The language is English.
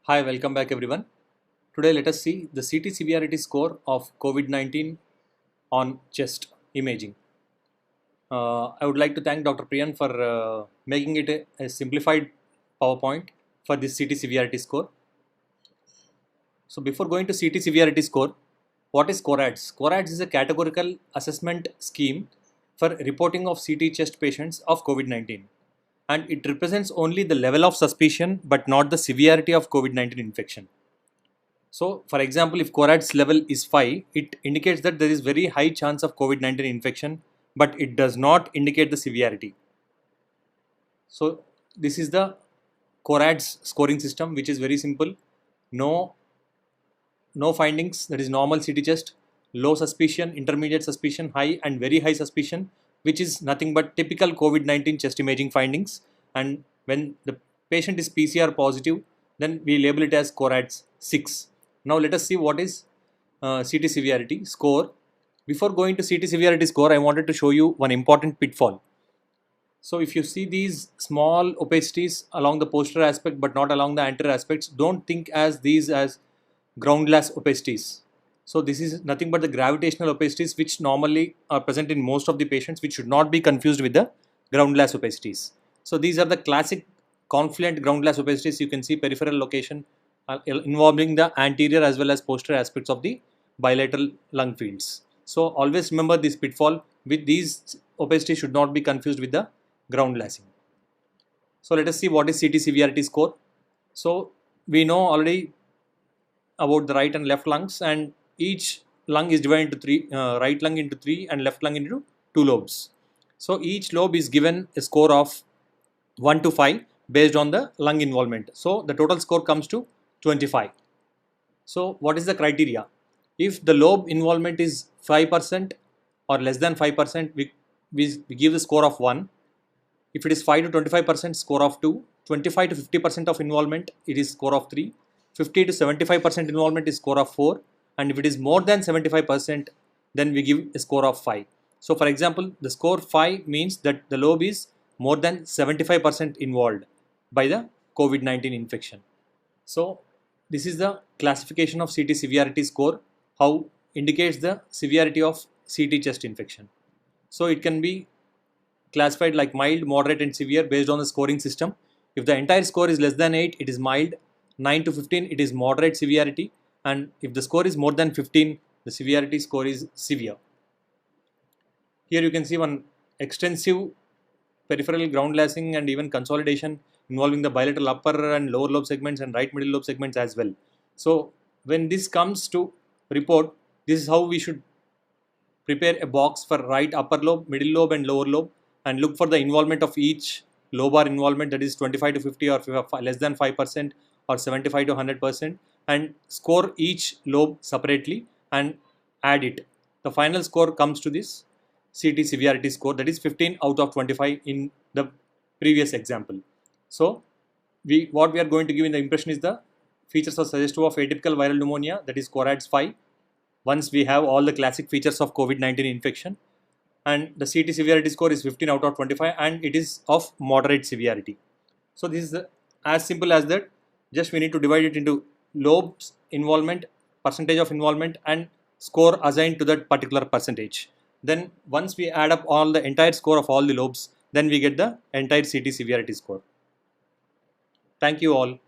Hi, welcome back everyone. Today let us see the CT severity score of COVID-19 on chest imaging. I would like to thank Dr. Priyan for making it a simplified PowerPoint for this CT severity score. So before going to CT severity score, what is CORADS? CORADS is a categorical assessment scheme for reporting of CT chest patients of COVID-19, and it represents only the level of suspicion but not the severity of COVID-19 infection. So, for example, if CORAD's level is 5, it indicates that there is very high chance of COVID-19 infection, but it does not indicate the severity. So, this is the CORAD's scoring system, which is very simple. No findings, that is normal CT chest, low suspicion, intermediate suspicion, high and very high suspicion, which is nothing but typical COVID-19 chest imaging findings. And when the patient is PCR positive, then we label it as CORADS 6. Now let us see what is CT severity score. Before going to CT severity score, I wanted to show you one important pitfall. So if you see these small opacities along the posterior aspect but not along the anterior aspects, don't think as these as ground glass opacities. So this is nothing but the gravitational opacities which normally are present in most of the patients, which should not be confused with the ground glass opacities. So these are the classic confluent ground glass opacities. You can see peripheral location involving the anterior as well as posterior aspects of the bilateral lung fields. So always remember this pitfall, with these opacities should not be confused with the ground glassing. So let us see what is CT severity score. So we know already about the right and left lungs, and each lung is divided into three, right lung into 3 and left lung into 2 lobes. So each lobe is given a score of 1 to 5 based on the lung involvement. So the total score comes to 25. So what is the criteria? If the lobe involvement is 5% or less than 5%, we give the score of 1. If it is 5 to 25%, score of 2. 25 to 50% of involvement, it is score of 3. 50 to 75% involvement is score of 4. And if it is more than 75%, then we give a score of 5. So for example, the score 5 means that the lobe is more than 75% involved by the COVID-19 infection. So this is the classification of CT severity score, how indicates the severity of CT chest infection. So it can be classified like mild, moderate and severe based on the scoring system. If the entire score is less than 8, it is mild. 9 to 15, it is moderate severity, and if the score is more than 15, the severity score is severe. Here you can see one extensive peripheral ground glassing and even consolidation involving the bilateral upper and lower lobe segments and right middle lobe segments as well. So when this comes to report, this is how we should prepare a box for right upper lobe, middle lobe and lower lobe, and look for the involvement of each lobar involvement, that is 25 to 50 or less than 5% or 75 to 100%, and score each lobe separately and add it. The final score comes to this CT severity score, that is 15 out of 25 in the previous example. So what we are going to give in the impression is the features are suggestive of atypical viral pneumonia, that is CORADS 5. Once we have all the classic features of COVID-19 infection, and the CT severity score is 15 out of 25 and it is of moderate severity. So this is as simple as that. Just we need to divide it into lobes involvement, percentage of involvement and score assigned to that particular percentage. Then once we add up all the entire score of all the lobes, then we get the entire CT severity score. Thank you all.